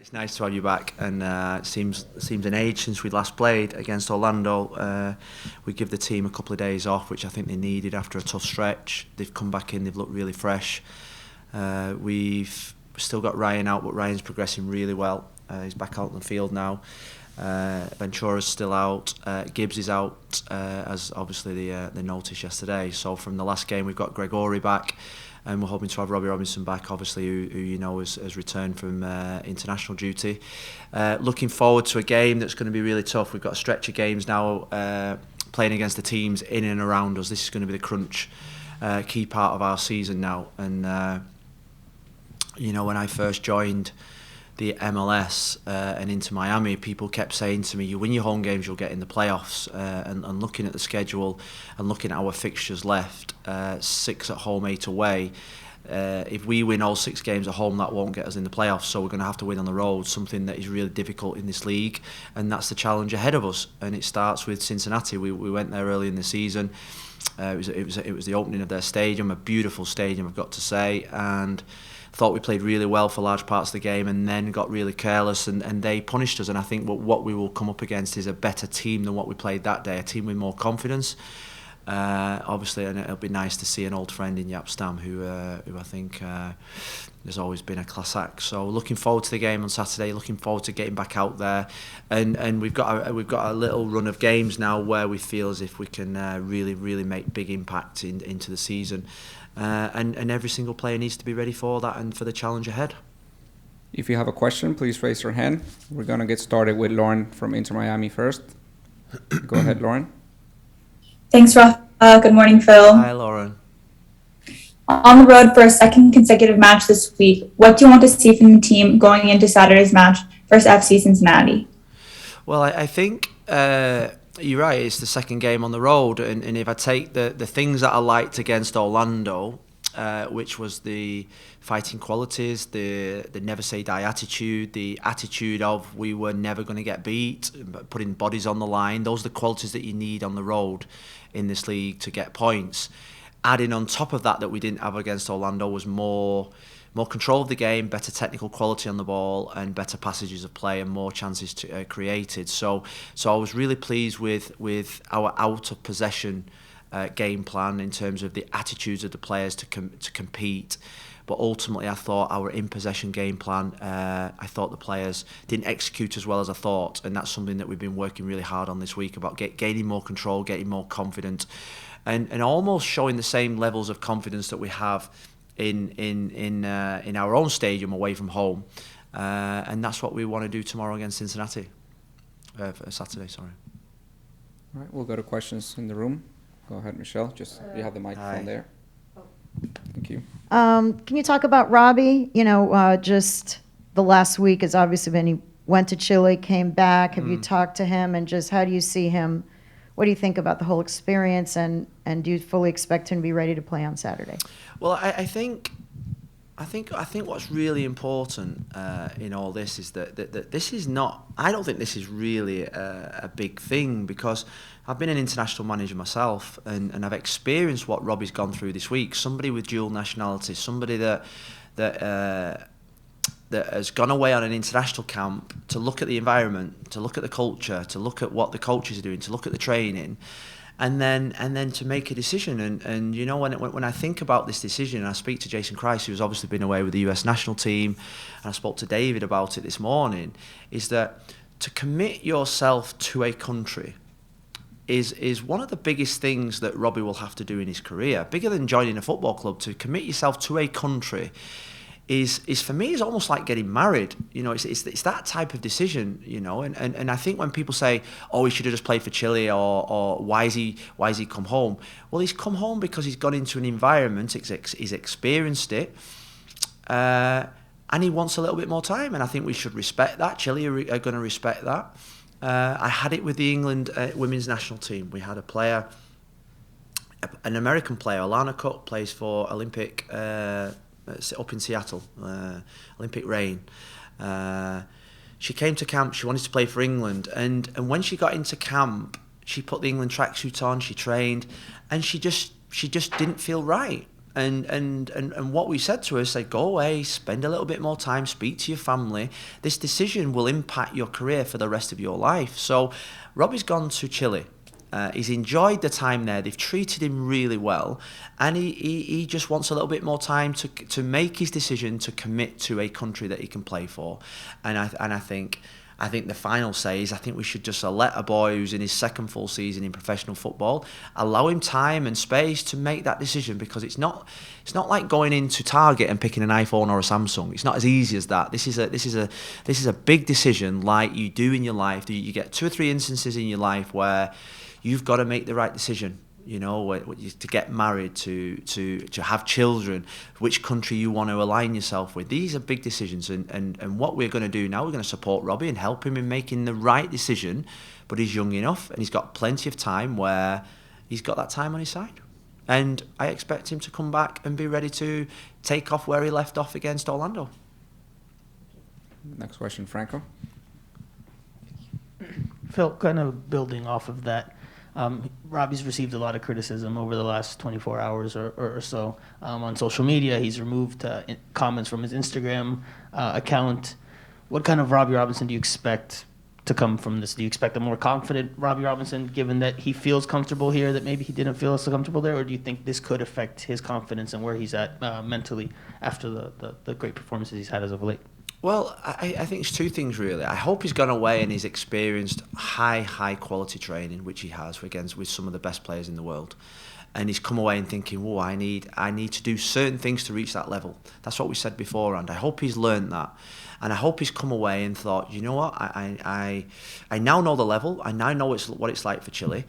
It's nice to have you back, and it seems an age since we last played against Orlando. We give the team a couple of days off, which I think they needed after a tough stretch. They've come back in, they've looked really fresh. We've still got Ryan out, but Ryan's progressing really well. He's back out on the field now. Ventura's still out. Gibbs is out, as obviously they noticed yesterday. So from the last game, we've got Gregori back. And we're hoping to have Robbie Robinson back, obviously, who you know has returned from international duty. Looking forward to a game that's going to be really tough. We've got a stretch of games now playing against the teams in and around us. This is going to be the crunch, key part of our season now. And, you know, when I first joined the MLS and Inter Miami, people kept saying to me, you win your home games, you'll get in the playoffs. And looking at the schedule and looking at our fixtures left, 6 at home, 8 away, if we win all 6 games at home, that won't get us in the playoffs. So we're going to have to win on the road, something that is really difficult in this league. And that's the challenge ahead of us. And it starts with Cincinnati. We went there early in the season. It was the opening of their stadium, a beautiful stadium, I've got to say. And thought we played really well for large parts of the game, and then got really careless, and they punished us. And I think what we will come up against is a better team than what we played that day, a team with more confidence. Obviously, and it'll be nice to see an old friend in Jaap Stam, who I think has always been a class act. So looking forward to the game on Saturday. Looking forward to getting back out there, and we've got a little run of games now where we feel as if we can really make big impact into the season. And every single player needs to be ready for that and for the challenge ahead. If you have a question, please raise your hand. We're going to get started with Lauren from Inter Miami first. Go ahead, Lauren. Thanks, Rafa. Good morning, Phil. Hi, Lauren. On the road for a second consecutive match this week, what do you want to see from the team going into Saturday's match versus FC Cincinnati? Well, I think you're right, it's the second game on the road, and if I take the things that I liked against Orlando, which was the fighting qualities, the never say die attitude, the attitude of we were never going to get beat, putting bodies on the line, those are the qualities that you need on the road in this league to get points. Adding on top of that we didn't have against Orlando was more control of the game, better technical quality on the ball, and better passages of play and more chances created. So I was really pleased with our out of possession game plan in terms of the attitudes of the players to compete. But ultimately, I thought our in possession game plan, I thought the players didn't execute as well as I thought, and that's something that we've been working really hard on this week about gaining more control, getting more confident, and almost showing the same levels of confidence that we have in our own stadium away from home, and that's what we want to do tomorrow against Cincinnati. Saturday, sorry. All right, we'll go to questions in the room. Go ahead, Michelle. Just you have the microphone there. Thank you. Can you talk about Robbie? You know, just the last week has obviously been he went to Chile, came back. Have you talked to him, and just how do you see him? What do you think about the whole experience, and do you fully expect him to be ready to play on Saturday? Well, I think what's really important in all this is that this is not. I don't think this is really a big thing, because I've been an international manager myself, and I've experienced what Robbie's gone through this week. Somebody with dual nationality, somebody that has gone away on an international camp to look at the environment, to look at the culture, to look at what the coaches are doing, to look at the training, and then to make a decision. And you know, when I think about this decision, and I speak to Jason Christ, who's obviously been away with the US national team, and I spoke to David about it this morning, is that to commit yourself to a country is one of the biggest things that Robbie will have to do in his career. Bigger than joining a football club, to commit yourself to a country is for me is almost like getting married. You know, it's that type of decision, you know, and I think when people say, oh, he should have just played for Chile, or why is he come home? Well, he's come home because he's gone into an environment, he's experienced it, and he wants a little bit more time, and I think we should respect that. Chile are going to respect that. I had it with the England women's national team. We had a player, an American player, Alana Cook, plays for Olympic up in Seattle, Olympic Reign. She came to camp, she wanted to play for England, and when she got into camp, she put the England tracksuit on, she trained, and she just didn't feel right. And what we said to her is, say, go away, spend a little bit more time, speak to your family. This decision will impact your career for the rest of your life. So Robbie's gone to Chile. He's enjoyed the time there. They've treated him really well, and he just wants a little bit more time to make his decision to commit to a country that he can play for. And I think the final say is, I think we should just let a boy who's in his second full season in professional football, allow him time and space to make that decision, because it's not like going into Target and picking an iPhone or a Samsung. It's not as easy as that. This is a big decision, like you do in your life. You get 2 or 3 instances in your life where you've got to make the right decision. You know, to get married, to have children, which country you want to align yourself with. These are big decisions, and what we're going to do now, we're going to support Robbie and help him in making the right decision. But he's young enough, and he's got plenty of time where he's got that time on his side. And I expect him to come back and be ready to take off where he left off against Orlando. Next question, Franco. Phil, kind of building off of that, Robbie's received a lot of criticism over the last 24 hours or so on social media. He's removed comments from his Instagram account. What kind of Robbie Robinson do you expect to come from this? Do you expect a more confident Robbie Robinson, given that he feels comfortable here, that maybe he didn't feel so comfortable there? Or do you think this could affect his confidence and where he's at mentally after the great performances he's had as of late? Well, I think it's 2 things really. I hope he's gone away and he's experienced high quality training, which he has with some of the best players in the world, and he's come away and thinking, "Whoa, I need to do certain things to reach that level." That's what we said beforehand. I hope he's learned that, and I hope he's come away and thought, you know what, I now know the level. I now know what it's like for Chile,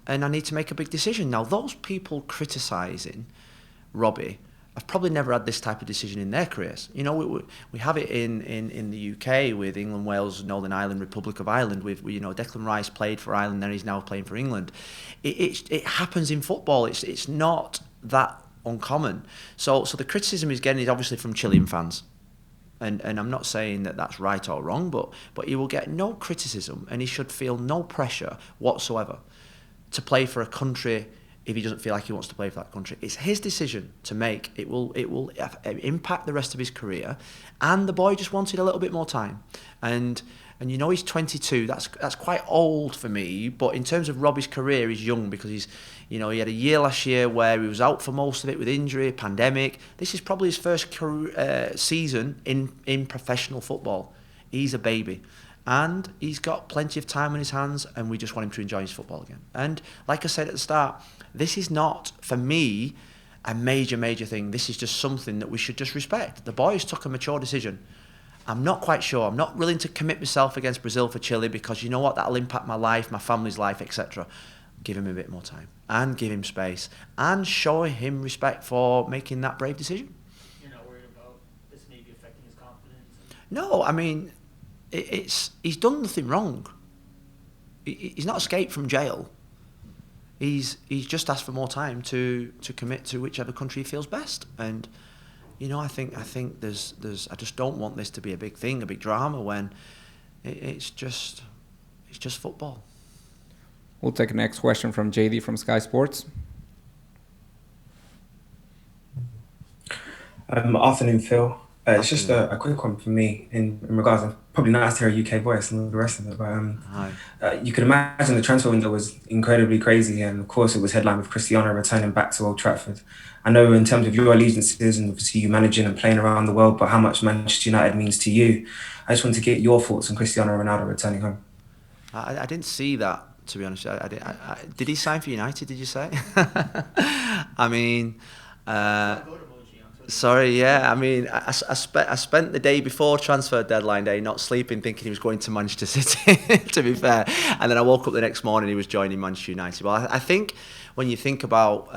and I need to make a big decision. Now, those people criticising Robbie, I've probably never had this type of decision in their careers. You know, we have it in the UK with England, Wales, Northern Ireland, Republic of Ireland. You know, Declan Rice played for Ireland, then he's now playing for England. It happens in football. It's not that uncommon. So the criticism he's getting is obviously from Chilean fans. And I'm not saying that that's right or wrong, but he will get no criticism, and he should feel no pressure whatsoever to play for a country if he doesn't feel like he wants to play for that country. It's his decision to make. It will impact the rest of his career, and the boy just wanted a little bit more time. And you know, he's 22. That's quite old for me, but in terms of Robbie's career, he's young, because he had a year last year where he was out for most of it with injury, pandemic. This is probably his first season in professional football. He's a baby. And he's got plenty of time on his hands, and we just want him to enjoy his football again. And like I said at the start, this is not, for me, a major thing. This is just something that we should just respect. The boys took a mature decision. I'm not quite sure. I'm not willing to commit myself against Brazil for Chile, because you know what? That'll impact my life, my family's life, etc. Give him a bit more time, and give him space, and show him respect for making that brave decision. You're not worried about this maybe affecting his confidence? No, I mean, he's done nothing wrong. He's not escaped from jail. He's just asked for more time to commit to whichever country he feels best. And you know, I think there's I just don't want this to be a big thing, a big drama, when it's just football. We'll take the next question from JD from Sky Sports. Afternoon, Phil. It's just a quick one for me in regards of, probably nice to hear a UK voice and all the rest of it, but you could imagine the transfer window was incredibly crazy, and of course it was headlined with Cristiano returning back to Old Trafford. I know in terms of your allegiances and obviously you managing and playing around the world, but how much Manchester United means to you. I just want to get your thoughts on Cristiano Ronaldo returning home. I didn't see that, to be honest. Did he sign for United, did you say? I mean... Sorry, yeah. I mean, I spent the day before transfer deadline day not sleeping, thinking he was going to Manchester City, to be fair. And then I woke up the next morning, he was joining Manchester United. Well, I think when you think about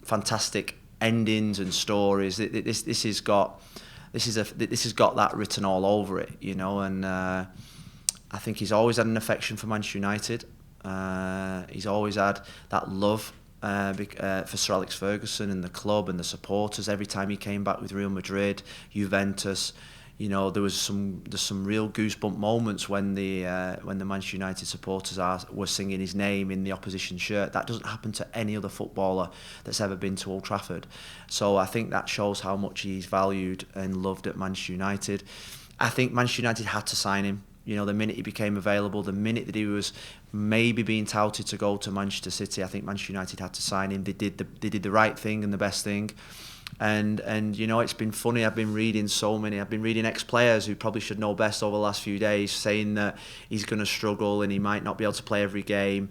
fantastic endings and stories, this has got that written all over it, you know. And I think he's always had an affection for Manchester United. He's always had that love for Sir Alex Ferguson and the club and the supporters. Every time he came back with Real Madrid, Juventus, there's some real goosebump moments when the Manchester United supporters were singing his name in the opposition shirt. That doesn't happen to any other footballer that's ever been to Old Trafford. So I think that shows how much he's valued and loved at Manchester United. I think Manchester United had to sign him. The minute he became available, the minute that he was maybe being touted to go to Manchester City, I think Manchester United had to sign him. They did the right thing and the best thing. And it's been funny. I've been reading ex-players who probably should know best over the last few days saying that he's going to struggle and he might not be able to play every game.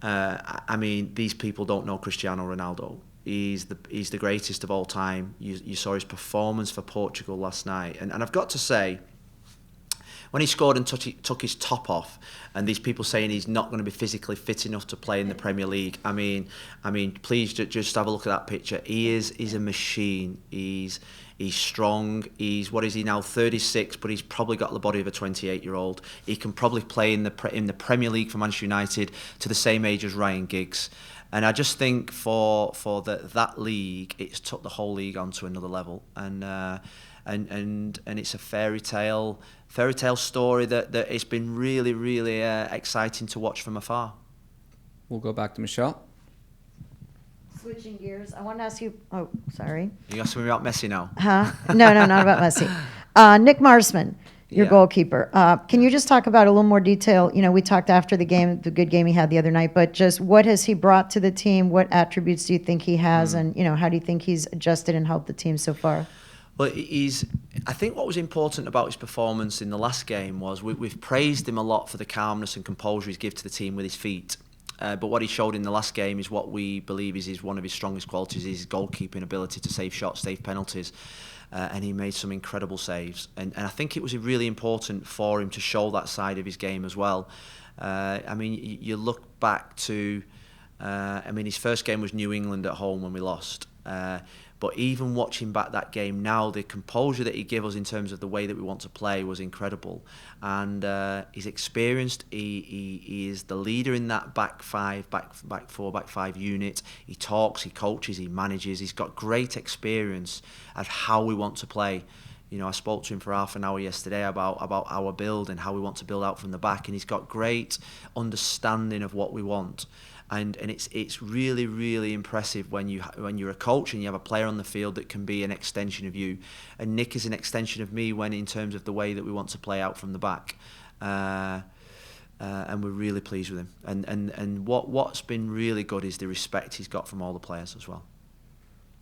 These people don't know Cristiano Ronaldo. He's the greatest of all time. You saw his performance for Portugal last night, and I've got to say, when he scored and took his top off, and these people saying he's not going to be physically fit enough to play in the Premier League, please just have a look at that picture. He's a machine. He's strong. What is he now? 36, but he's probably got the body of a 28-year-old. He can probably play in the Premier League for Manchester United to the same age as Ryan Giggs. And I just think for that league, it's took the whole league onto another level. And it's a fairy tale story that it's been really, really exciting to watch from afar. We'll go back to Michelle. Switching gears, I want to ask you. Oh, sorry. You asking me about Messi now? Huh? No, not about Messi. Nick Marsman, your goalkeeper. Can you just talk about a little more detail? We talked after the game, the good game he had the other night, but just what has he brought to the team? What attributes do you think he has, and how do you think he's adjusted and helped the team so far? Well, I think what was important about his performance in the last game was we've praised him a lot for the calmness and composure he's given to the team with his feet. But what he showed in the last game is what we believe is one of his strongest qualities, his goalkeeping ability to save shots, save penalties. And he made some incredible saves. And I think it was really important for him to show that side of his game as well. You look back to, his first game was New England at home when we lost. But even watching back that game now, the composure that he gave us in terms of the way that we want to play was incredible. And he's experienced. He is the leader in that back four, back five unit. He talks, he coaches, he manages. He's got great experience of how we want to play. I spoke to him for half an hour yesterday about our build and how we want to build out from the back. And he's got great understanding of what we want. And it's really, really impressive when you're a coach and you have a player on the field that can be an extension of you. And Nick is an extension of me in terms of the way that we want to play out from the back. And we're really pleased with him. And what's been really good is the respect he's got from all the players as well.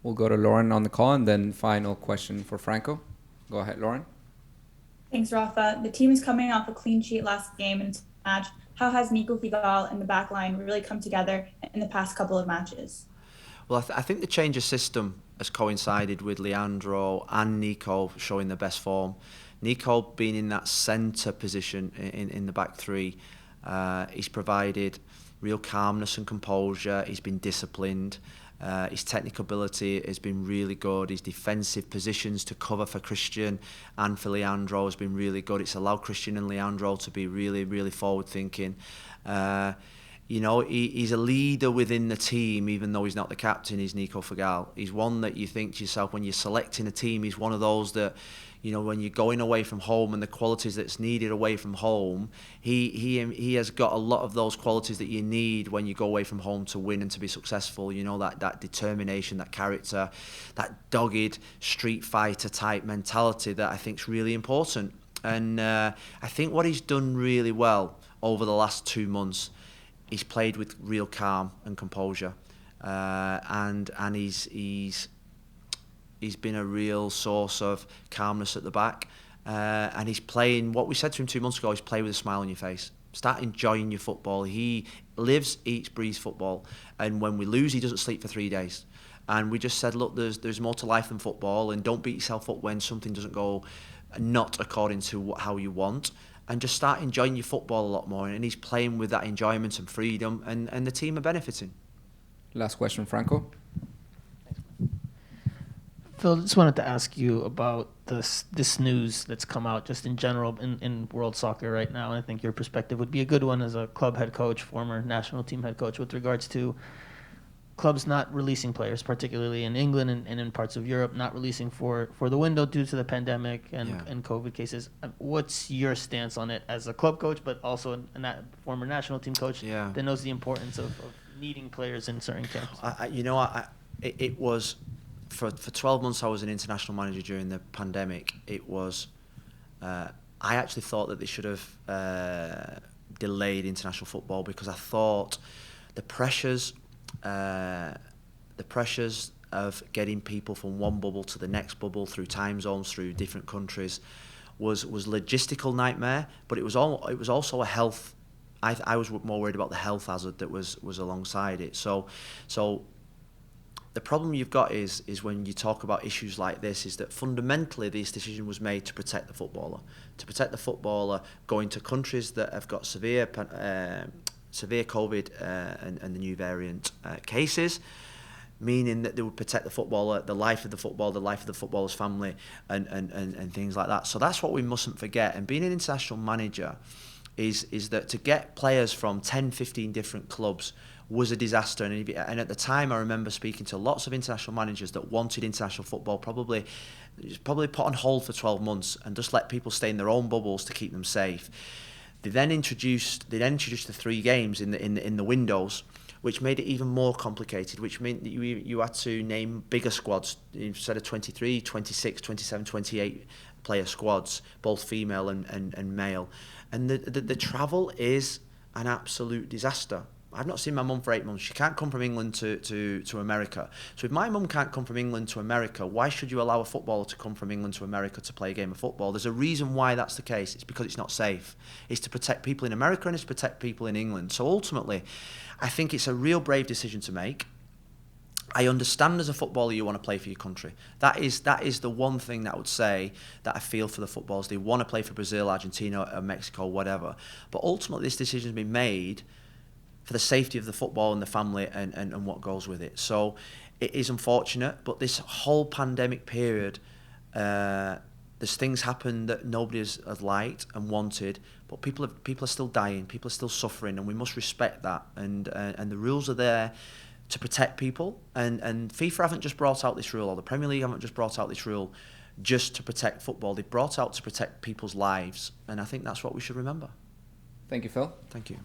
We'll go to Lauren on the call, and then final question for Franco. Go ahead, Lauren. Thanks, Rafa. The team is coming off a clean sheet last game and match. How has Niko, Figal and the back line really come together in the past couple of matches? Well, I think the change of system has coincided with Leandro and Niko showing their best form. Niko being in that centre position in the back three, he's provided real calmness and composure. He's been disciplined. His technical ability has been really good. His defensive positions to cover for Christian and for Leandro has been really good. It's allowed Christian and Leandro to be really, really forward-thinking. He's a leader within the team, even though he's not the captain. He's Niko Figal. He's one that you think to yourself, when you're selecting a team, he's one of those that, when you're going away from home and the qualities that's needed away from home, he has got a lot of those qualities that you need when you go away from home to win and to be successful. That determination, that character, that dogged street fighter type mentality that I think is really important. And I think what he's done really well over the last 2 months, he's played with real calm and composure, and he's been a real source of calmness at the back, and he's playing, what we said to him 2 months ago, he's play with a smile on your face. Start enjoying your football. He lives, eats, breathes football, and when we lose, he doesn't sleep for 3 days. And we just said, look, there's more to life than football, and don't beat yourself up when something doesn't go not according to how you want, and just start enjoying your football a lot more. And he's playing with that enjoyment and freedom, and the team are benefiting. Last question, Franco. Phil, just wanted to ask you about this news that's come out just in general in world soccer right now. And I think your perspective would be a good one as a club head coach, former national team head coach, with regards to clubs not releasing players, particularly in England and in parts of Europe, not releasing for the window due to the pandemic and COVID cases. What's your stance on it as a club coach, but also a former national team coach that knows the importance of needing players in certain camps? It was for 12 months I was an international manager during the pandemic. It was I actually thought that they should have delayed international football, because I thought the pressures of getting people from one bubble to the next bubble through time zones, through different countries, was logistical nightmare. But it was also a health. I was more worried about the health hazard that was alongside it. So the problem you've got is when you talk about issues like this, is that fundamentally this decision was made to protect the footballer going to countries that have got severe COVID and the new variant cases, meaning that they would protect the footballer, the life of the footballer, the life of the footballer's family, and things like that. So that's what we mustn't forget. And being an international manager is that to get players from 10, 15 different clubs was a disaster. And at the time, I remember speaking to lots of international managers that wanted international football probably put on hold for 12 months and just let people stay in their own bubbles to keep them safe. They then introduced the 3 games in the windows, which made it even more complicated, which meant that you had to name bigger squads instead of 23, 26, 27, 28 player squads, both female and male. And the travel is an absolute disaster. I've not seen my mum for 8 months. She can't come from England to America. So if my mum can't come from England to America, why should you allow a footballer to come from England to America to play a game of football? There's a reason why that's the case. It's because it's not safe. It's to protect people in America and it's to protect people in England. So ultimately, I think it's a real brave decision to make. I understand as a footballer you want to play for your country. That is the one thing that I would say that I feel for the footballers. They want to play for Brazil, Argentina, or Mexico, whatever. But ultimately this decision has been made for the safety of the football and the family and what goes with it. So it is unfortunate, but this whole pandemic period, there's things happen that nobody has liked and wanted, but people are still dying, people are still suffering, and we must respect that. And the rules are there to protect people. And FIFA haven't just brought out this rule, or the Premier League haven't just brought out this rule just to protect football. They've brought out to protect people's lives, and I think that's what we should remember. Thank you, Phil. Thank you.